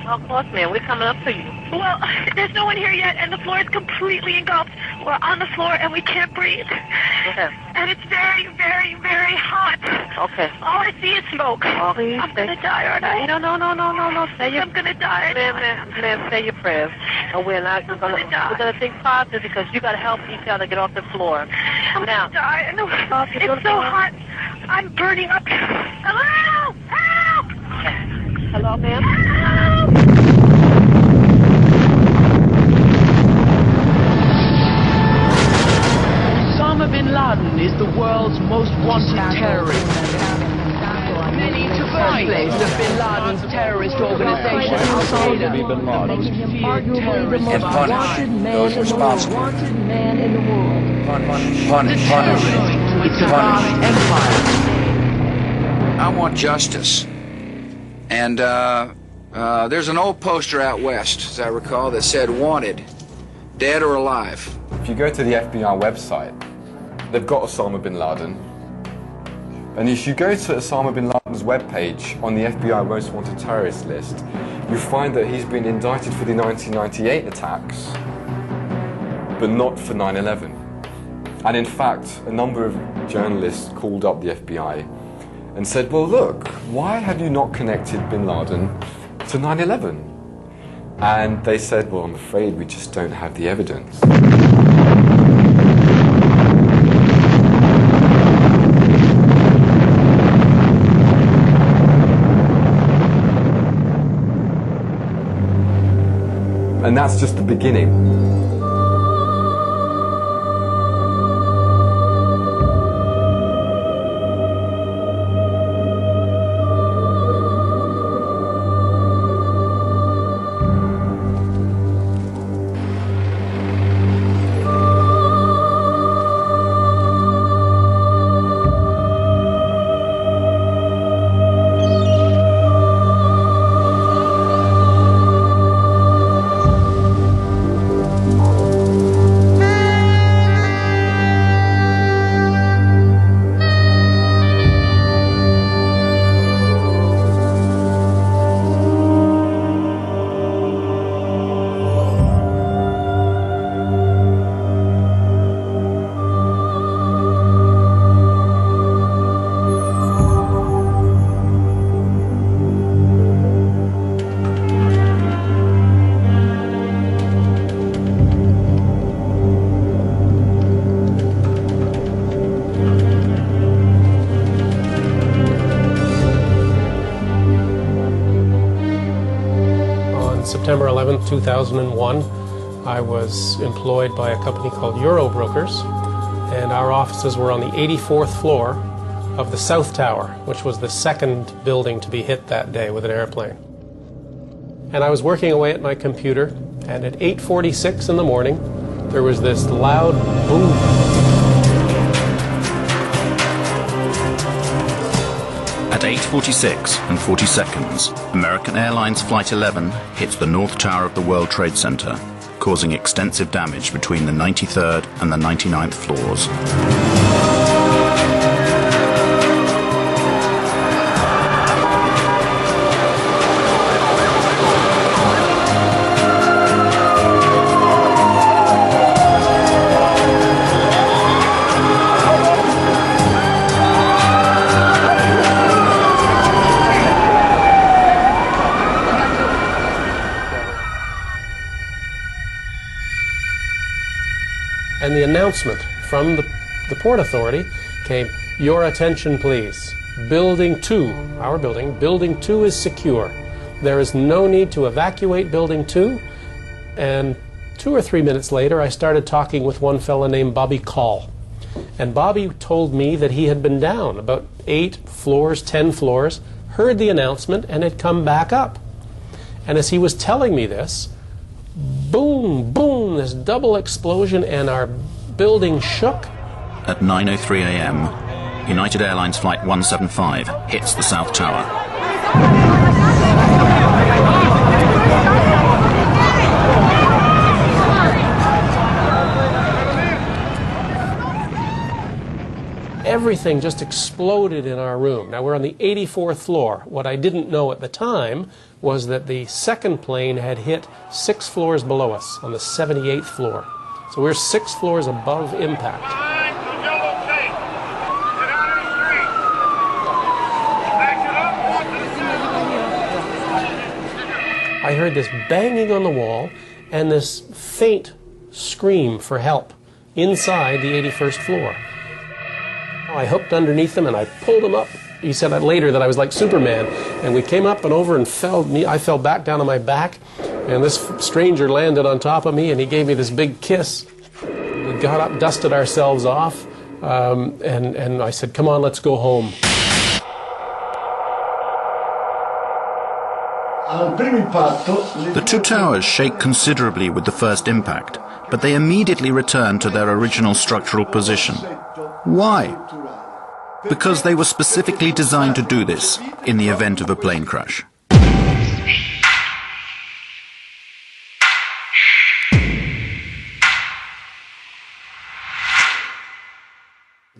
Of course, ma'am. We're coming up to you. Well, there's no one here yet, and the floor is completely engulfed. We're on the floor, and we can't breathe. Okay. And it's very, very, very hot. Okay. All I see is smoke. Oh, please. I'm going to die, aren't I? No. I'm going to die. Ma'am, say your prayers. And we're gonna think positive because you gotta help each other get off the floor. I'm Now, going to die. No, it's so hot. I'm burning up. Hello! Help! hello, ma'am. Help! Osama bin Laden is the world's most wanted terrorist. Many to place of bin Laden's terrorist organization, Al-Qaeda, making him arguably the most wanted man in the world. Wanted man in the world. The terrorist to its vast empire. I want justice. And there's an old poster out west, as I recall, that said wanted, dead or alive. If you go to the FBI website, they've got Osama bin Laden. And if you go to Osama bin Laden's webpage on the FBI Most Wanted Terrorist list, you find that he's been indicted for the 1998 attacks, but not for 9/11. And in fact, a number of journalists called up the FBI and said, well, look, why have you not connected bin Laden to 9/11? And they said, well, I'm afraid we just don't have the evidence. And that's just the beginning. September 11th, 2001, I was employed by a company called Euro Brokers, and our offices were on the 84th floor of the South Tower, which was the second building to be hit that day with an airplane. And I was working away at my computer, and at 8:46 in the morning, there was this loud boom. At 8:46 and 40 seconds, American Airlines Flight 11 hits the North Tower of the World Trade Center, causing extensive damage between the 93rd and the 99th floors. And the announcement from the Port Authority came, "Your attention please. Building 2, our building, Building 2 is secure. There is no need to evacuate Building 2. And 2 or 3 minutes later, I started talking with one fellow named Bobby Call. And Bobby told me that he had been down about 8 floors, 10 floors, heard the announcement, and had come back up. And as he was telling me this, boom, boom, this double explosion, and our building shook. At 9:03 a.m., United Airlines Flight 175 hits the South Tower. Everything just exploded in our room. Now, we're on the 84th floor. What I didn't know at the time was that the second plane had hit 6 floors below us on the 78th floor. So we're 6 floors above impact. I heard this banging on the wall and this faint scream for help inside the 81st floor. I hooked underneath him and I pulled him up. He said that later that I was like Superman. And we came up and over and I fell back down on my back. And this stranger landed on top of me and he gave me this big kiss. We got up, dusted ourselves off, and I said, "Come on, let's go home." The two towers shake considerably with the first impact, but they immediately return to their original structural position. Why? Because they were specifically designed to do this in the event of a plane crash.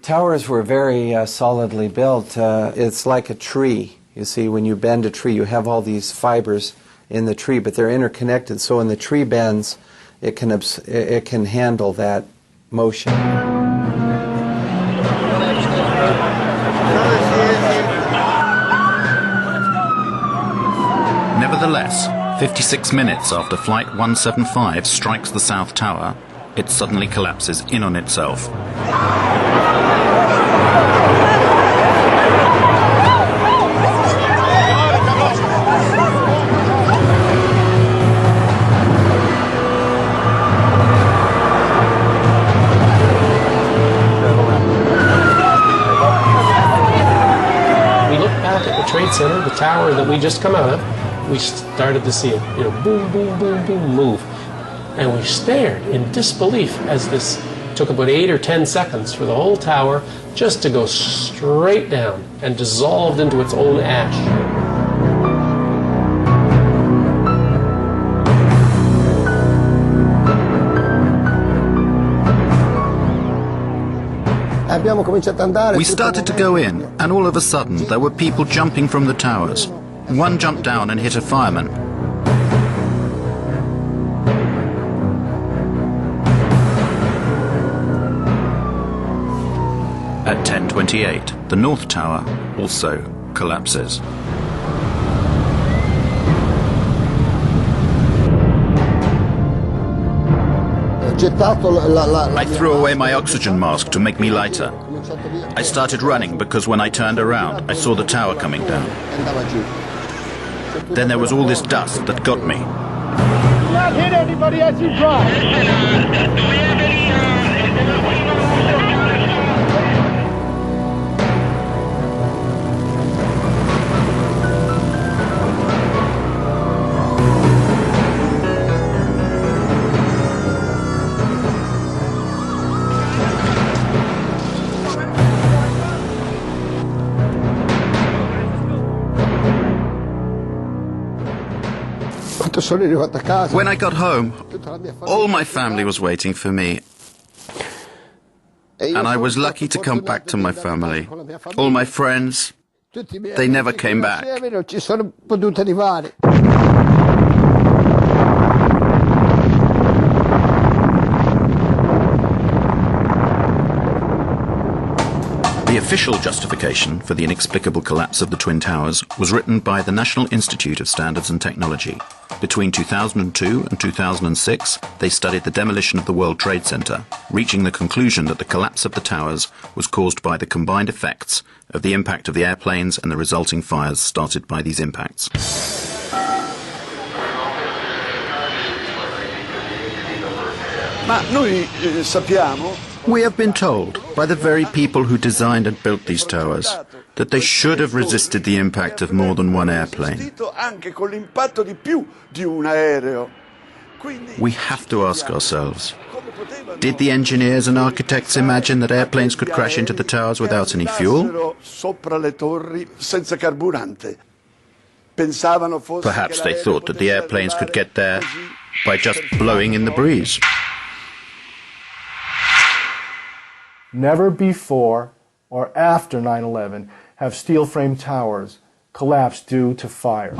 Towers were very solidly built. It's like a tree. You see, when you bend a tree, you have all these fibers in the tree, but they're interconnected. So when the tree bends, it can handle that motion. Nevertheless, 56 minutes after Flight 175 strikes the South Tower, it suddenly collapses in on itself. Trade Center, the tower that we just come out of, we started to see it, boom, boom, boom, boom, move. And we stared in disbelief as this took about 8 or 10 seconds for the whole tower just to go straight down and dissolved into its own ash. We started to go in, and all of a sudden there were people jumping from the towers. One jumped down and hit a fireman. At 10:28, the North Tower also collapses. I threw away my oxygen mask to make me lighter. I started running because when I turned around, I saw the tower coming down. Then there was all this dust that got me. Do not hit anybody as you drive. When I got home, all my family was waiting for me. And I was lucky to come back to my family. All my friends, they never came back. The official justification for the inexplicable collapse of the Twin Towers was written by the National Institute of Standards and Technology. Between 2002 and 2006, they studied the demolition of the World Trade Center, reaching the conclusion that the collapse of the towers was caused by the combined effects of the impact of the airplanes and the resulting fires started by these impacts. We have been told by the very people who designed and built these towers that they should have resisted the impact of more than one airplane. We have to ask ourselves, did the engineers and architects imagine that airplanes could crash into the towers without any fuel? Perhaps they thought that the airplanes could get there by just blowing in the breeze. Never before or after 9/11 have steel frame towers collapsed due to fire.